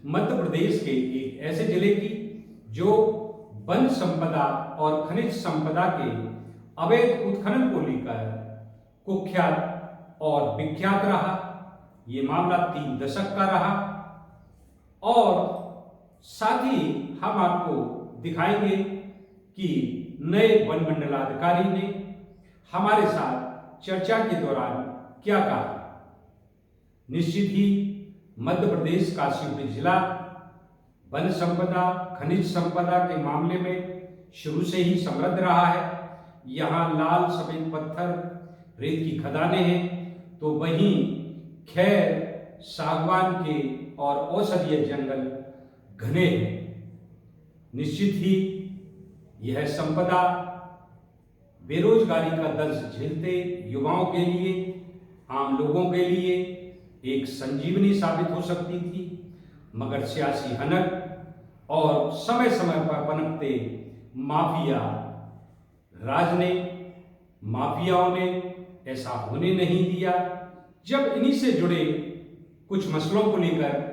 मध्य प्रदेश के एक ऐसे जिले की जो वन संपदा और खनिज संपदा के अवैध उत्खनन को लेकर कुख्यात और विख्यात रहा। ये मामला 3 दशक का रहा और साथ ही हम आपको दिखाएंगे कि नए वन मंडलाधिकारी ने हमारे साथ चर्चा के दौरान क्या कहा। निश्चित ही मध्य प्रदेश का शिवपुरी जिला वन संपदा खनिज संपदा के मामले में शुरू से ही समृद्ध रहा है। यहाँ लाल सफेद पत्थर रेत की खदानें हैं, तो वहीं खैर सागवान के और औषधीय जंगल घने हैं। निश्चित ही यह संपदा बेरोजगारी का दर्द झेलते युवाओं के लिए, आम लोगों के लिए एक संजीवनी साबित हो सकती थी, मगर सियासी हनक और समय समय पर पनपते माफिया राज ने, माफियाओं ने ऐसा होने नहीं दिया। जब इन्हीं से जुड़े कुछ मसलों को लेकर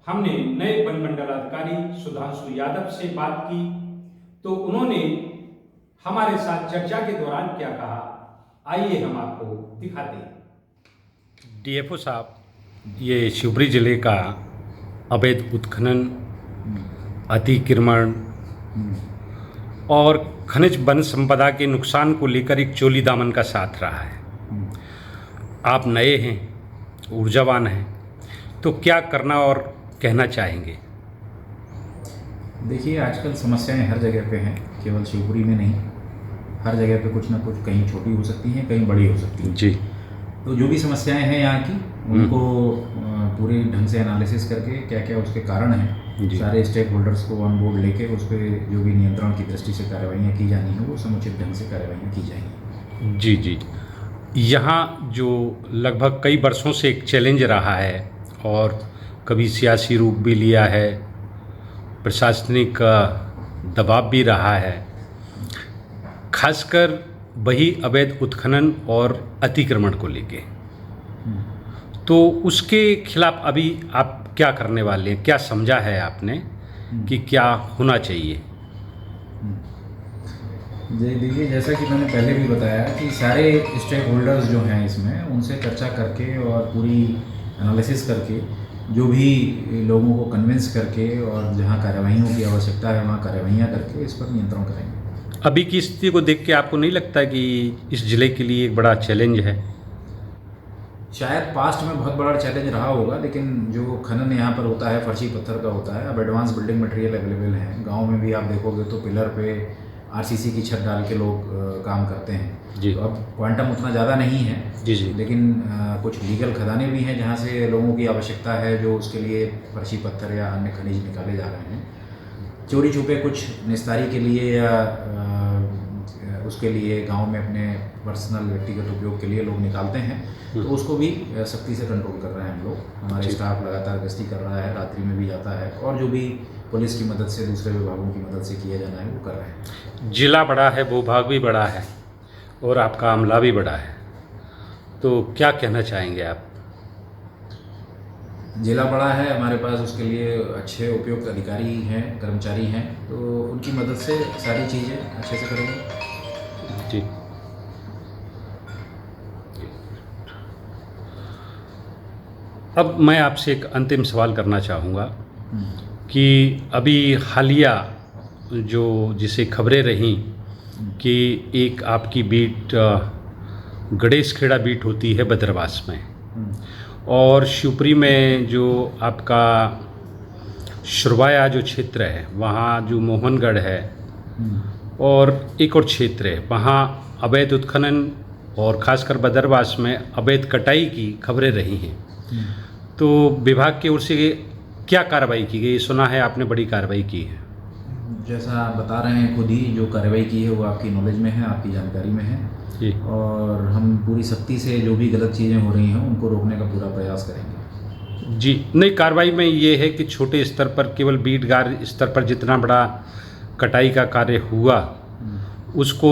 हमने नए वन मंडलाधिकारी सुधांशु यादव से बात की, तो उन्होंने हमारे साथ चर्चा के दौरान क्या कहा, आइए हम आपको दिखाते हैं। डीएफओ साहब, ये शिवपुरी जिले का अवैध उत्खनन, अतिक्रमण और खनिज वन संपदा के नुकसान को लेकर एक चोली दामन का साथ रहा है। आप नए हैं, ऊर्जावान हैं, तो क्या करना और कहना चाहेंगे? देखिए, आजकल समस्याएं हर जगह पे हैं, केवल शिवपुरी में नहीं, हर जगह पे कुछ ना कुछ, कहीं छोटी हो सकती हैं, कहीं बड़ी हो सकती हैं जी। तो जो भी समस्याएं हैं यहाँ की, उनको पूरे ढंग से एनालिसिस करके क्या क्या उसके कारण हैं, सारे स्टेक होल्डर्स को ऑन बोर्ड लेके उस पर जो भी नियंत्रण की दृष्टि से कार्रवाइयाँ की जानी है वो समुचित ढंग से कार्रवाइयाँ की जाएंगी। जी जी। यहाँ जो लगभग कई वर्षों से एक चैलेंज रहा है और कभी सियासी रूप भी लिया है, प्रशासनिक दबाव भी रहा है, खासकर वही अवैध उत्खनन और अतिक्रमण को लेके, तो उसके खिलाफ अभी आप क्या करने वाले हैं? क्या समझा है आपने कि क्या होना चाहिए? देखिए, जैसा कि मैंने पहले भी बताया कि सारे स्टेक होल्डर्स जो हैं इसमें, उनसे चर्चा करके और पूरी एनालिसिस करके, जो भी लोगों को कन्विंस करके और जहां कार्रवाइयों की आवश्यकता है वहां कार्रवाइयां करके इस पर नियंत्रण करेंगे। अभी की स्थिति को देख के आपको नहीं लगता कि इस जिले के लिए एक बड़ा चैलेंज है? शायद पास्ट में बहुत बड़ा चैलेंज रहा होगा, लेकिन जो खनन यहाँ पर होता है फर्शी पत्थर का होता है। अब एडवांस बिल्डिंग मटेरियल अवेलेबल है। गांव में भी आप देखोगे तो पिलर पे आरसीसी की छत डाल के लोग काम करते हैं जी। तो अब क्वांटम उतना ज़्यादा नहीं है जी जी, लेकिन कुछ लीगल खदानें भी हैं जहाँ से लोगों की आवश्यकता है, जो उसके लिए फर्शी पत्थर या अन्य खनिज निकाले जा रहे हैं। चोरी छुपे कुछ निस्तारी के लिए या उसके लिए गांव में अपने पर्सनल व्यक्तिगत उपयोग के लिए लोग निकालते हैं, तो उसको भी सख्ती से कंट्रोल कर रहे हैं हम लोग। हमारे स्टाफ लगातार गश्ती कर रहा है, रात्रि में भी जाता है, और जो भी पुलिस की मदद से, दूसरे विभागों की मदद से किया जाना है वो कर रहे हैं। जिला बड़ा है, भूभाग भी बड़ा है और आपका अमला भी बड़ा है, तो क्या कहना चाहेंगे आप? जिला बड़ा है हमारे पास, उसके लिए अच्छे उपयुक्त अधिकारी हैं, कर्मचारी हैं, तो उनकी मदद से सारी चीज़ें अच्छे से करेंगे। जी। अब मैं आपसे एक अंतिम सवाल करना चाहूँगा कि अभी हालिया जो जिसे खबरें रहीं कि एक आपकी बीट गणेश खेड़ा बीट होती है बदरवास में, और शिवपुरी में जो आपका शुरवाया जो क्षेत्र है, वहाँ जो मोहनगढ़ है और एक और क्षेत्र है, वहाँ अवैध उत्खनन और ख़ासकर बदरवास में अवैध कटाई की खबरें रही हैं। तो विभाग की ओर से क्या कार्रवाई की गई? सुना है आपने बड़ी कार्रवाई की है। जैसा आप बता रहे हैं खुद ही, जो कार्रवाई की है वो आपकी नॉलेज में है, आपकी जानकारी में है जी। और हम पूरी सख्ती से जो भी गलत चीज़ें हो रही हैं उनको रोकने का पूरा प्रयास करेंगे। जी। नहीं, कार्रवाई में ये है कि छोटे स्तर पर, केवल बीटगार स्तर पर जितना बड़ा कटाई का कार्य हुआ उसको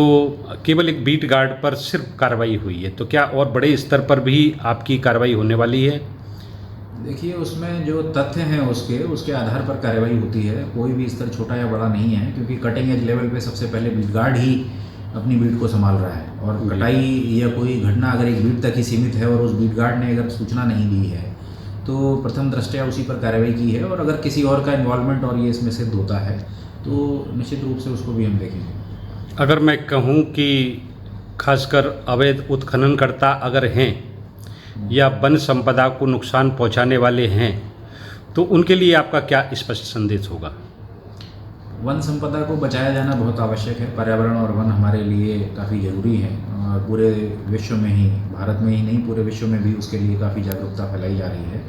केवल एक बीट गार्ड पर सिर्फ कार्रवाई हुई है, तो क्या और बड़े स्तर पर भी आपकी कार्रवाई होने वाली है? देखिए, उसमें जो तथ्य हैं उसके आधार पर कार्रवाई होती है। कोई भी स्तर छोटा या बड़ा नहीं है, क्योंकि कटिंग एज लेवल पे सबसे पहले बीट गार्ड ही अपनी बीट को संभाल रहा है, और कटाई या कोई घटना अगर एक बीट तक ही सीमित है और उस बीट गार्ड ने अगर सूचना नहीं दी है तो प्रथम दृष्टया उसी पर कार्रवाई की है, और अगर किसी और का इन्वॉल्वमेंट और ये इसमें सिद्ध होता है तो निश्चित रूप से उसको भी हम देखेंगे। अगर मैं कहूँ कि खासकर अवैध उत्खननकर्ता अगर हैं या वन संपदा को नुकसान पहुंचाने वाले हैं तो उनके लिए आपका क्या स्पष्ट संदेश होगा? वन संपदा को बचाया जाना बहुत आवश्यक है। पर्यावरण और वन हमारे लिए काफ़ी ज़रूरी है, और पूरे विश्व में ही, भारत में ही नहीं पूरे विश्व में भी उसके लिए काफ़ी जागरूकता फैलाई जा रही है।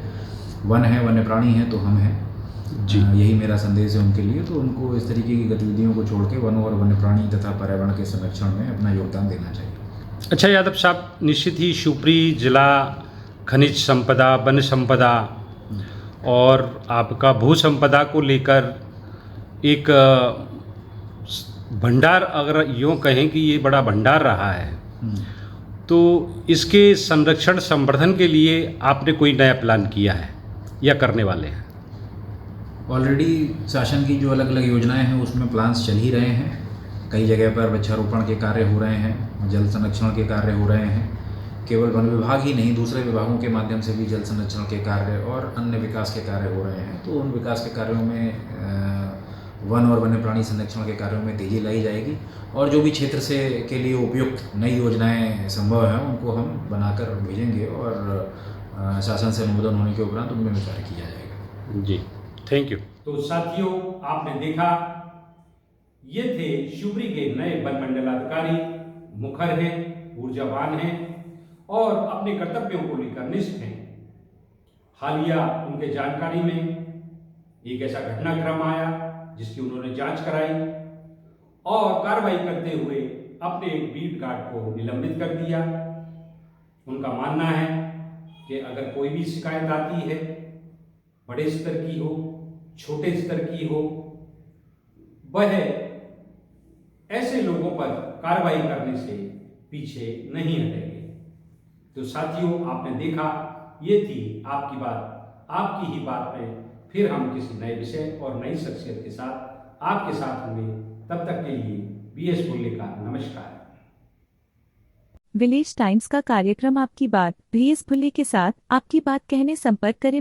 वन है, वन्य प्राणी हैं तो हम हैं जी। यही मेरा संदेश है उनके लिए। तो उनको इस तरीके की गतिविधियों को छोड़ के वन और वन्य प्राणी तथा पर्यावरण के संरक्षण में अपना योगदान देना चाहिए। अच्छा यादव साहब, निश्चित ही शिवपुरी जिला खनिज संपदा, वन संपदा और आपका भू संपदा को लेकर एक भंडार, अगर यूँ कहें कि ये बड़ा भंडार रहा है, तो इसके संरक्षण संवर्धन के लिए आपने कोई नया प्लान किया है या करने वाले हैं? ऑलरेडी शासन की जो अलग अलग योजनाएं हैं उसमें प्लान्स चल ही रहे हैं। कई जगह पर वृक्षारोपण के कार्य हो रहे हैं, जल संरक्षण के कार्य हो रहे हैं। केवल वन विभाग ही नहीं, दूसरे विभागों के माध्यम से भी जल संरक्षण के कार्य और अन्य विकास के कार्य हो रहे हैं। तो उन विकास के कार्यों में वन और वन्य प्राणी संरक्षण के कार्यों में तेजी लाई जाएगी, और जो भी क्षेत्र से के लिए उपयुक्त नई योजनाएं संभव हैं उनको हम बनाकर भेजेंगे, और शासन से अनुमोदन होने के उपरांत उनमें विचार किया जाएगा। जी, थैंक यू। तो साथियों, आपने देखा, ये थे शिवपुरी के नए वन मंडलाधिकारी। मुखर हैं, ऊर्जावान हैं और अपने कर्तव्यों को लेकर निष्ठ हैं। हालिया उनके जानकारी में एक ऐसा घटनाक्रम आया जिसकी उन्होंने जांच कराई और कार्रवाई करते हुए अपने एक बीट गार्ड को निलंबित कर दिया। उनका मानना है कि अगर कोई भी शिकायत आती है, बड़े स्तर की हो, छोटे स्तर की हो, वह ऐसे लोगों पर कार्रवाई करने से पीछे नहीं हटेंगे। तो साथियों, आपने देखा, ये थी आपकी बात, आपकी ही बात में फिर हम किसी नए विषय और नई शख्सियत के साथ आपके साथ होंगे। तब तक के लिए बीएस बुल्ले का नमस्कार। विलेज टाइम्स का कार्यक्रम आपकी बात, बीएस बुल्ले के साथ आपकी बात कहने संपर्क करें।